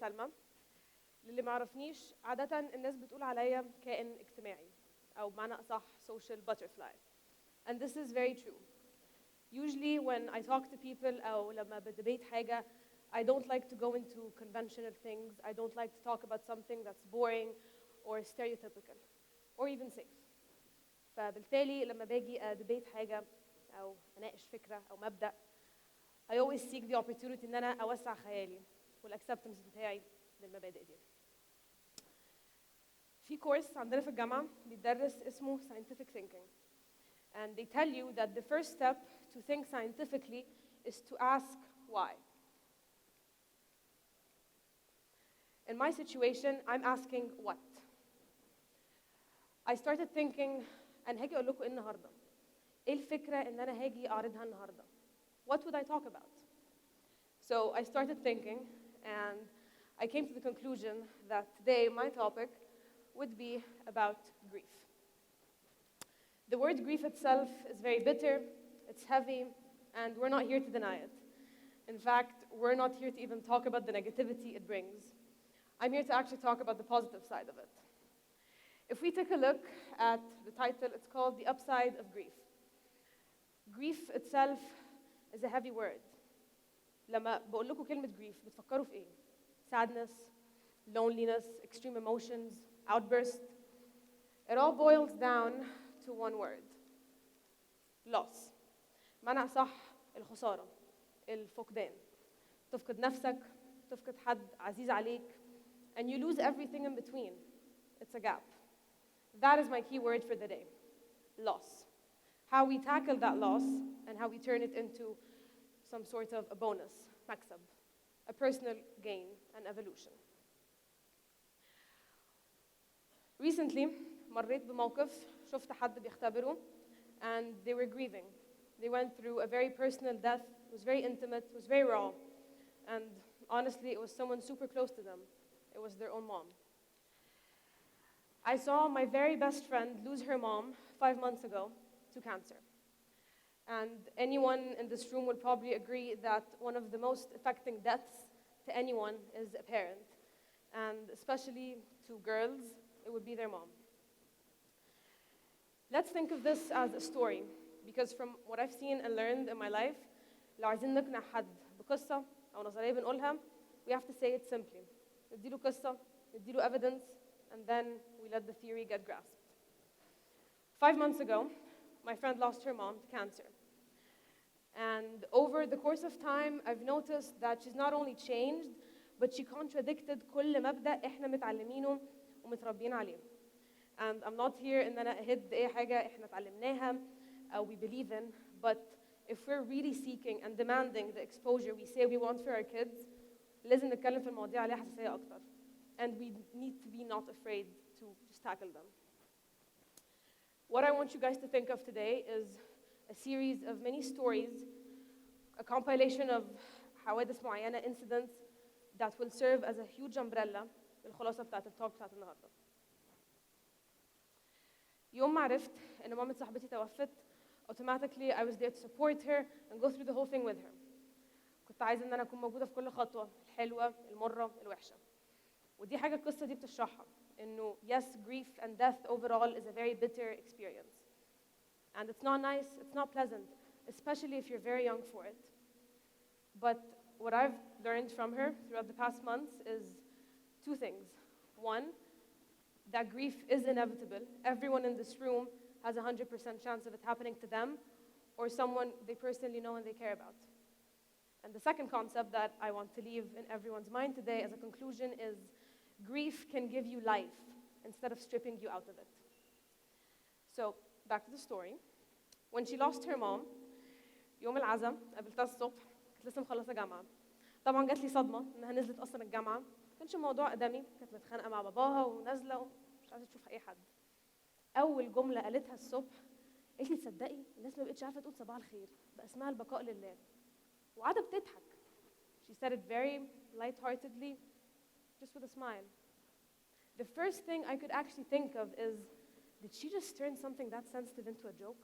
سلمى. للي ما يعرفنيش، عادة الناس بتقول عليا كائن اجتماعي أو بمعنى أصح social butterfly. And this is very true. Usually when I talk to people أو لما بدبيت حاجة, I don't like to go into conventional things. I don't like to talk about something that's boring or stereotypical or even safe. فبالتالي لما باجي أدبيت حاجة أو أناقش فكرة أو مبدأ, I always seek the opportunity إن أنا أوسع خيالي والacceptance بتاعي للمبادئ دي. في كورس عندنا في الجامعة بيدرس اسمه scientific thinking. And they tell you that the first step to think scientifically is to ask why. In my situation, I'm asking what. I started thinking, and هاجي أقول لكم إيه النهاردة. إيه الفكرة إن أنا هاجي أعرضها النهاردة? What would I talk about? So I started thinking, and I came to the conclusion that today my topic would be about grief. The word grief itself is very bitter, it's heavy, and we're not here to deny it. In fact, we're not here to even talk about the negativity it brings. I'm here to actually talk about the positive side of it. If we take a look at the title, it's called The Upside of Grief. Grief itself is a heavy word. لما بقول لكم كلمة grief بتفكروا في إيه؟ Sadness, loneliness, extreme emotions, outburst. It all boils down to one word: loss. معنى صح الخسارة, الفقدان. تفقد نفسك, تفقد حد عزيز عليك, and you lose everything in between. It's a gap. That is my key word for the day: loss. How we tackle that loss and how we turn it into some sort of a bonus, مكسب, a personal gain and evolution. Recently, مريت بموقف شفت حد بيختبره, and they were grieving. They went through a very personal death. It was very intimate, it was very raw. And honestly, it was someone super close to them. It was their own mom. I saw my very best friend lose her mom 5 months ago to cancer. And anyone in this room would probably agree that one of the most affecting deaths to anyone is a parent. And especially to girls, it would be their mom. Let's think of this as a story, because from what I've seen and learned in my life, لو عايزين نقنع حد بقصة أو نظرية بنقولها, we have to say it simply. نديله قصة, نديله evidence, and then we let the theory get grasped. 5 months ago, my friend lost her mom to cancer. And over the course of time, I've noticed that she's not only changed, but she contradicted كل مبدأ إحنا متعلمينه ومتربيين عليه. And I'm not here إن أنا أهد أي حاجة إحنا اتعلمناها أو we believe in, but if we're really seeking and demanding the exposure we say we want for our kids, لازم نتكلم في المواضيع عليها حساسية أكتر. And we need to be not afraid to just tackle them. What I want you guys to think of today is a series of many stories, a compilation of حوادث معينة, incidents that will serve as a huge umbrella للخلاصة بتاعت التوك بتاعت النهاردة. يوم ما عرفت إن مامة صاحبتي توفت, automatically I was there to support her and go through the whole thing with her. كنت عايزة إن أنا أكون موجودة في كل خطوة, الحلوة, المرة, الوحشة. ودي حاجة القصة دي بتشرحها, إنه yes, grief and death overall is a very bitter experience. And it's not nice, it's not pleasant, especially if you're very young for it. But what I've learned from her throughout the past months is 2 things. One, that grief is inevitable. Everyone in this room has a 100% chance of it happening to them or someone they personally know and they care about. And the second concept that I want to leave in everyone's mind today as a conclusion is grief can give you life instead of stripping you out of it. So, back to the story. When she lost her mom, يوم العزا قابلتها الصبح, كانت لسه مخلصة جامعة. طبعا جات لي صدمة إنها نزلت أصلا الجامعة. ما كانش الموضوع قدامي, كانت متخانقة مع باباها ونازلة ومش عايزة تشوف أي حد. أول جملة قالتها الصبح, قالت لي تصدقي الناس ما بقتش عارفة تقول صباح الخير, بقى اسمها البقاء لله. وقاعدة بتضحك. She said it very lightheartedly, just with a smile. The first thing I could actually think of is, did she just turn something that sensitive into a joke?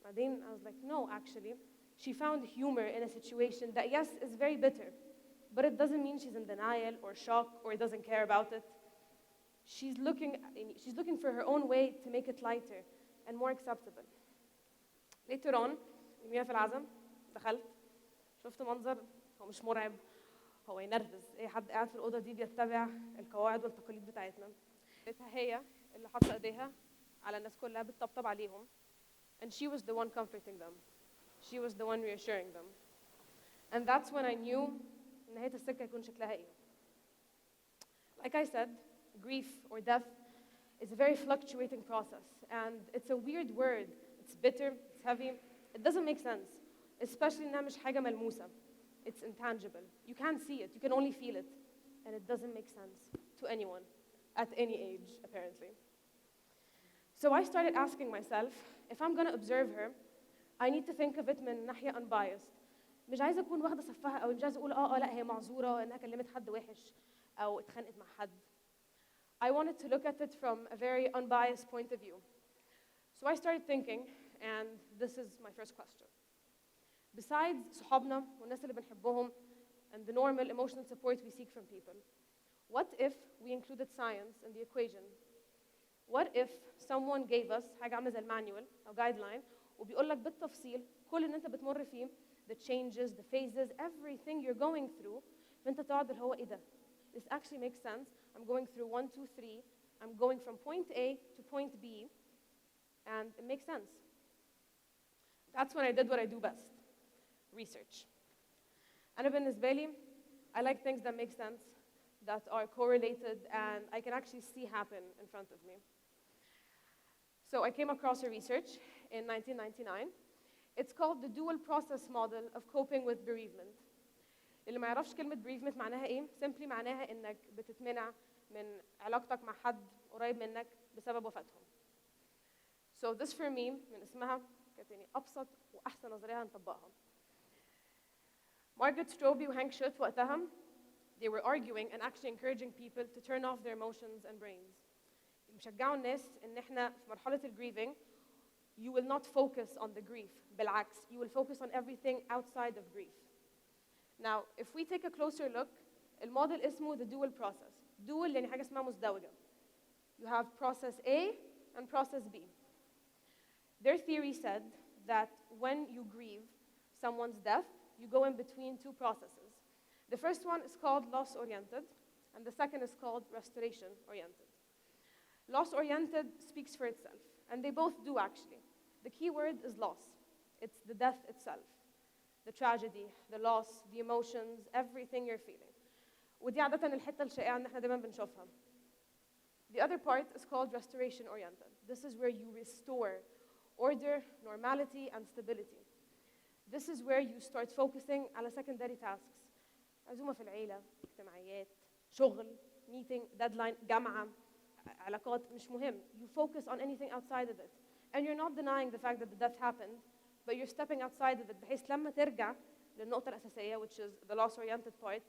بعدين I was like, no, actually. She found humor in a situation that, yes, is very bitter. but it doesn't mean she's in denial or shock or doesn't care about it. She's looking for her own way to make it lighter and more acceptable. Later on, يوميها في العزم دخلت شفت منظر هو مش مرعب، هو ينرفز. اي حد قاعد في الاوضه دي بيتبع القواعد والتقاليد بتاعتنا. لقيتها هي اللي حاطه ايديها على الناس كلها بتطبطب عليهم. And she was the one comforting them. She was the one reassuring them. And that's when I knew نهاية السكة يكون شكلها ايه. Like I said, grief or death is a very fluctuating process. And it's a weird word. It's bitter, it's heavy. It doesn't make sense. Especially إنها مش حاجة ملموسة. It's intangible. You can't see it. You can only feel it. And it doesn't make sense to anyone at any age, apparently. So I started asking myself, if I'm going to observe her, I need to think of it من ناحية unbiased. مش عايزة أكون واخدة صفها أو مش عايزة أقول لا هي معذورة إنها كلمت حد وحش أو اتخانقت مع حد. I wanted to look at it from a very unbiased point of view. So I started thinking, and this is my first question. Besides صحابنا والناس اللي بنحبهم and the normal emotional support we seek from people, what if we included science in the equation? What if someone gave us حاجة عاملة زي المانيوال أو guideline وبيقول لك بالتفصيل كل اللي أنت بتمر فيه, the changes, the phases, everything you're going through, فأنت تقعد اللي هو إيه ده? This actually makes sense. I'm going through 1, 2, 3. I'm going from point A to point B, and it makes sense. That's when I did what I do best, research. أنا بالنسبة لي, I like things that make sense, that are correlated, and I can actually see happen in front of me. So I came across a research in 1999. It's called the dual process model of coping with bereavement. اللي ما يعرفش كلمة bereavement معناها إيه؟ simply معناها إنك بتتمنع من علاقتك مع حد قريب منك بسبب وفاتهم. So this for me من اسمها كانت يعني أبسط وأحسن نظرية هنطبقها. مارغريت ستروبي وهانك شوت وقتها, they were arguing and actually encouraging people to turn off their emotions and brains. بيشجعوا الناس إن إحنا في مرحلة grieving, you will not focus on the grief. بالعكس, you will focus on everything outside of grief. Now, if we take a closer look, الموديل اسمه the dual process. Dual يعني حاجة اسمها مزدوجة. You have process A and process B. Their theory said that when you grieve someone's death, you go in between two processes. The first one is called loss-oriented, and the second is called restoration-oriented. Loss-oriented speaks for itself, and they both do actually. The key word is loss. It's the death itself. The tragedy, the loss, the emotions, everything you're feeling. ودي عادة الحتة الشائعة إن إحنا دايماً بنشوفها. The other part is called restoration-oriented. This is where you restore order, normality, and stability. This is where you start focusing على secondary tasks. عزومة في العيلة, اجتماعيات, شغل, meeting, deadline, جامعة, علاقات, مش مهم. You focus on anything outside of it. And you're not denying the fact that the death happened, but you're stepping outside of it بحيث لما ترجع للنقطة الأساسية, which is the loss-oriented part,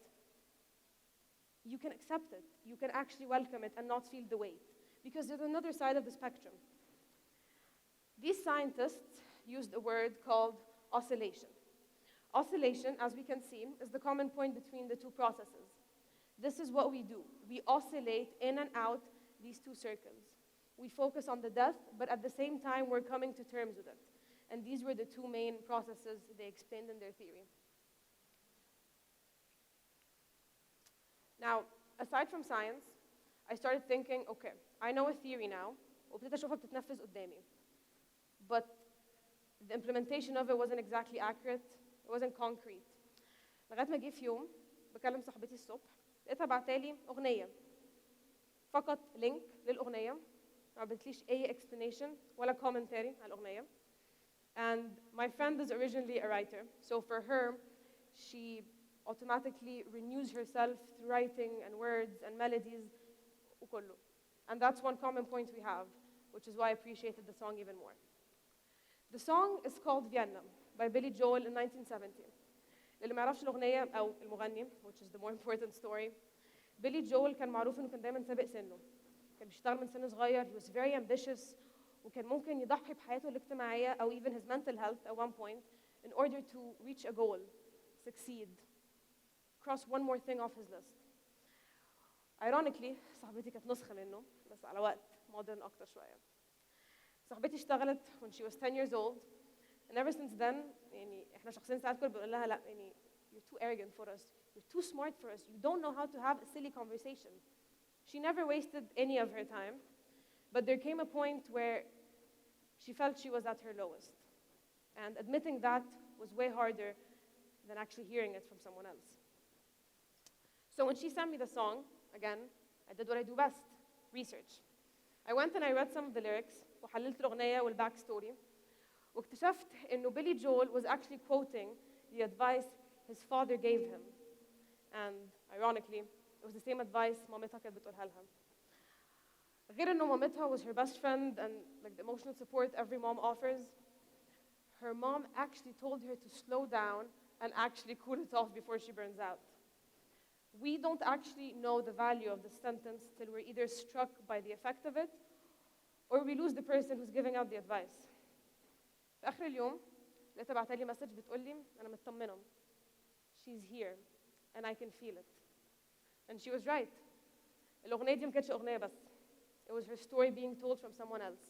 you can accept it. You can actually welcome it and not feel the weight. Because there's another side of the spectrum. These scientists used a word called oscillation. Oscillation, as we can see, is the common point between the two processes. This is what we do. We oscillate in and out these two circles. We focus on the death, but at the same time, we're coming to terms with it. And these were the two main processes they explained in their theory. Now, aside from science, I started thinking, okay, I know a theory now, وابتديت أشوفها بتتنفذ قدامي. But the implementation of it wasn't exactly accurate. It wasn't concrete. لغاية ما جه في يوم بكلم صاحبتي الصبح, لقيتها بعتالي أغنية. فقط لينك للأغنية. ما عملتليش أي explanation ولا commentary على الأغنية. And my friend is originally a writer, so for her, she automatically renews herself through writing and words and melodies, وكله. And that's one common point we have, which is why I appreciated the song even more. The song is called Vienna by Billy Joel in 1970. اللي ما يعرفش الأغنية أو المغني, which is the more important story, Billy Joel كان معروف إنه كان دايماً سابق سنه. كان بيشتغل من سن صغير. He was very ambitious. وكان ممكن يضحي بحياته الاجتماعية أو even his mental health at one point in order to reach a goal, succeed. cross one more thing off his list. Ironically صاحبتي كانت نسخة منه بس على وقت modern أكتر شوية. صاحبتي اشتغلت when she was 10 years old, and ever since then يعني احنا شخصيا ساعات كل بنقول لها لا يعني you're too arrogant for us, you're too smart for us, you don't know how to have a silly conversation. She never wasted any of her time, but there came a point where she felt she was at her lowest, and admitting that was way harder than actually hearing it from someone else. So when she sent me the song, again, I did what I do best, research. I went and I read some of the lyrics وحللت الأغنية والback story واكتشفت إنه Billy Joel was actually quoting the advice his father gave him. And ironically, it was the same advice مامتها كانت بتقولها لها. غير إنه مامتها was her best friend and like the emotional support every mom offers, her mom actually told her to slow down and actually cool it off before she burns out. We don't actually know the value of this sentence till we're either struck by the effect of it or we lose the person who's giving out the advice. في آخر اليوم لقيتها بعتها لي مسج بتقول لي أنا مطمنة. She's here and I can feel it. And she was right. الأغنية دي ما كانتش أغنية بس. It was her story being told from someone else.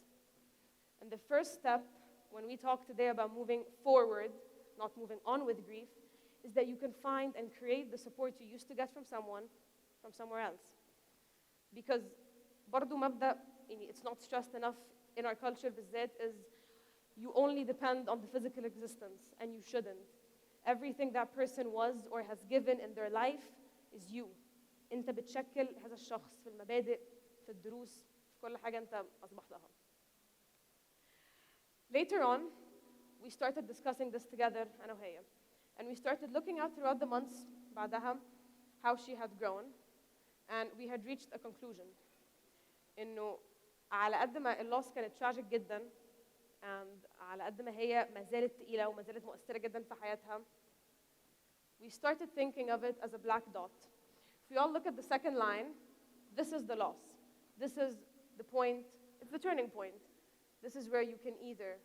And the first step when we talk today about moving forward, not moving on with grief, is that you can find and create the support you used to get from someone from somewhere else. Because برضو مبدأ it's not stressed enough in our culture بالذات is you only depend on the physical existence and you shouldn't. Everything that person was or has given in their life is you. انت بتشكل هذا الشخص في المبادئ في الدروس في كل حاجة انت أصبحتها. Later on, we started discussing this together أنا وهي. And we started looking out throughout the months بعدها how she had grown, and we had reached a conclusion. إنه على قد ما اللوس كانت tragic جدا and على قد ما هي ما زالت تقيلة وما زالت مؤثرة جدا في حياتها, we started thinking of it as a black dot. If we all look at the second line, this is the loss. This is the point, it's the turning point. This is where you can either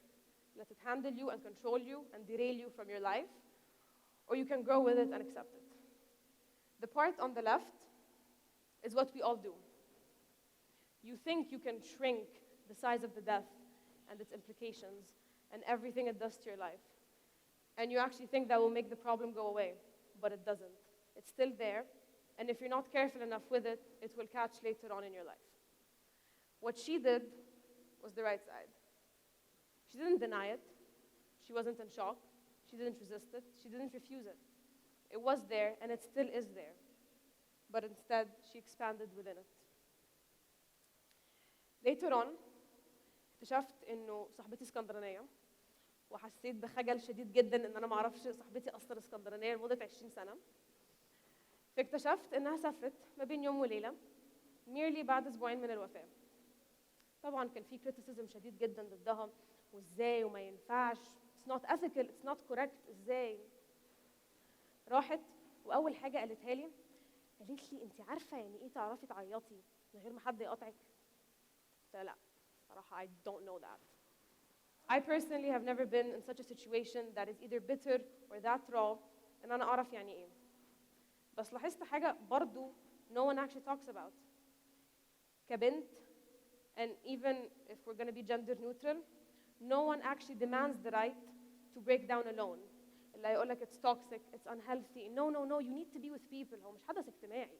let it handle you and control you and derail you from your life, or you can grow with it and accept it. The part on the left is what we all do. You think you can shrink the size of the death and its implications and everything it does to your life. And you actually think that will make the problem go away, but it doesn't. It's still there, and if you're not careful enough with it, it will catch later on in your life. What she did was the right side. She didn't deny it. She wasn't in shock. She didn't resist it. She didn't refuse it. It was there, and it still is there. But instead, she expanded within it. Later on, اكتشفت إنه صاحبتي اسكندرانية وحسيت بخجل شديد جدا إن أنا ما أعرفش صاحبتي أصلا اسكندرانية لمدة 20 سنة. فاكتشفت إنها سافرت ما بين يوم وليلة merely بعد أسبوعين من الوفاة. طبعا كان في criticism شديد جدا ضدها وإزاي وما ينفعش. It's not ethical, it's not correct. إزاي؟ راحت وأول حاجة قالتها لي قالت لي أنت عارفة يعني إيه تعرفي تعيطي من غير ما حد يقاطعك؟ قلت لها لا صراحة I don't know that. I personally have never been in such a situation that is either bitter or that raw إن أنا أعرف يعني إيه. بس لاحظت حاجة برضو no one actually talks about. كبنت, and even if we're going to be gender neutral, no one actually demands the right to break down alone. اللي هيقولك it's toxic, it's unhealthy. No, no, no, you need to be with people. هو مش حدث اجتماعي.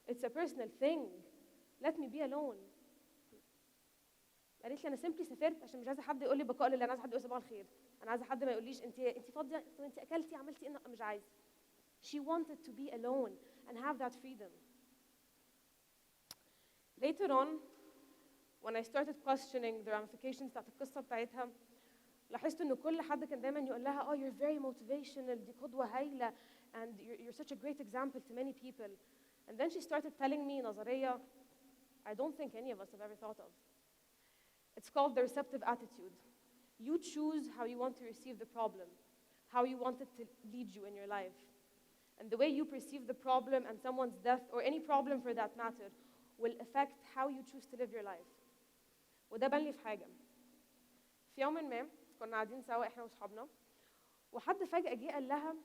It's a personal thing. Let me be alone. قالت لي أنا simply سافرت عشان مش عايزة حد يقول لي بقاء لله، أنا عايزة حد يقول صباح الخير. أنا عايزة حد ما يقوليش أنت فاضية، طب أنت أكلتي عملتي إيه؟ مش عايزة. She wanted to be alone and have that freedom. Later on, when I started questioning the ramifications بتاعت القصة بتاعتها, لاحظت إنه كل حد كان دايماً يقول لها oh you're very motivational, دي قدوة هايلة, and you're such a great example to many people. And then she started telling me نظرية I don't think any of us have ever thought of. It's called the receptive attitude. You choose how you want to receive the problem, how you want it to lead you in your life. And the way you perceive the problem and someone's death, or any problem for that matter, will affect how you choose to live your life. وده بان لي في حاجة. في يوم ما كنا قاعدين سوا إحنا وصحابنا, وحد فجأة جه قال لها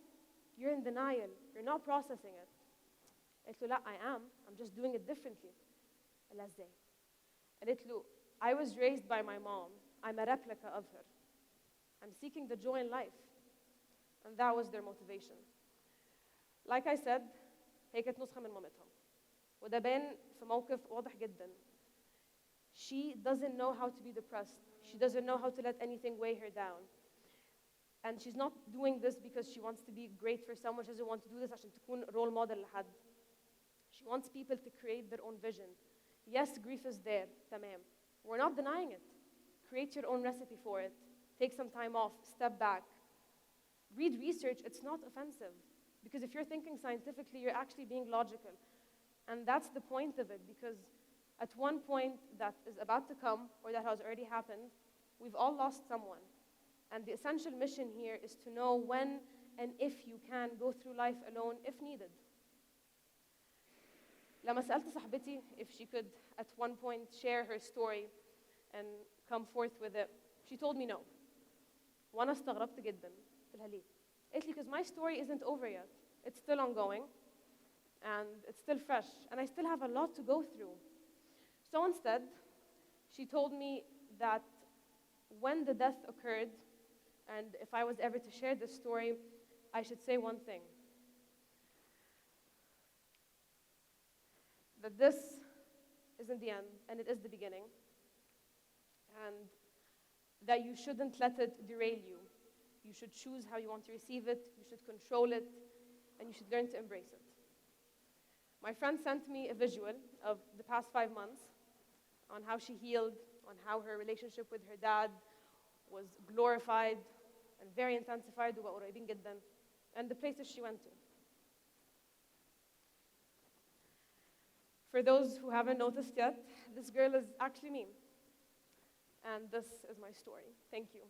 you're in denial, you're not processing it. قالت له لا I am, I'm just doing it differently. قال لها ازاي؟ قالت له I was raised by my mom, I'm a replica of her. I'm seeking the joy in life. And that was their motivation. Like I said, هي كانت نسخة من مامتها. وده بان في موقف واضح جدا. She doesn't know how to be depressed. She doesn't know how to let anything weigh her down. And she's not doing this because she wants to be great for someone. She doesn't want to do this عشان تكون role model لحد. She wants people to create their own vision. Yes, grief is there, تمام. We're not denying it. Create your own recipe for it. Take some time off, step back. Read research, it's not offensive. Because if you're thinking scientifically, you're actually being logical. And that's the point of it, because at one point that is about to come, or that has already happened, we've all lost someone. And the essential mission here is to know when and if you can go through life alone, if needed. لما سألت صاحبتي if she could at one point share her story and come forth with it, she told me no. وأنا استغربت جدا. قلت لها ليه؟ قالت لي because my story isn't over yet. It's still ongoing and it's still fresh and I still have a lot to go through. So instead, she told me that when the death occurred and if I was ever to share this story, I should say one thing. That this isn't the end, and it is the beginning. And that you shouldn't let it derail you. You should choose how you want to receive it, you should control it, and you should learn to embrace it. My friend sent me a visual of the past 5 months on how she healed, on how her relationship with her dad was glorified and very intensified, وقريبين جدا, and the places she went to. For those who haven't noticed yet, this girl is actually me. And this is my story. Thank you.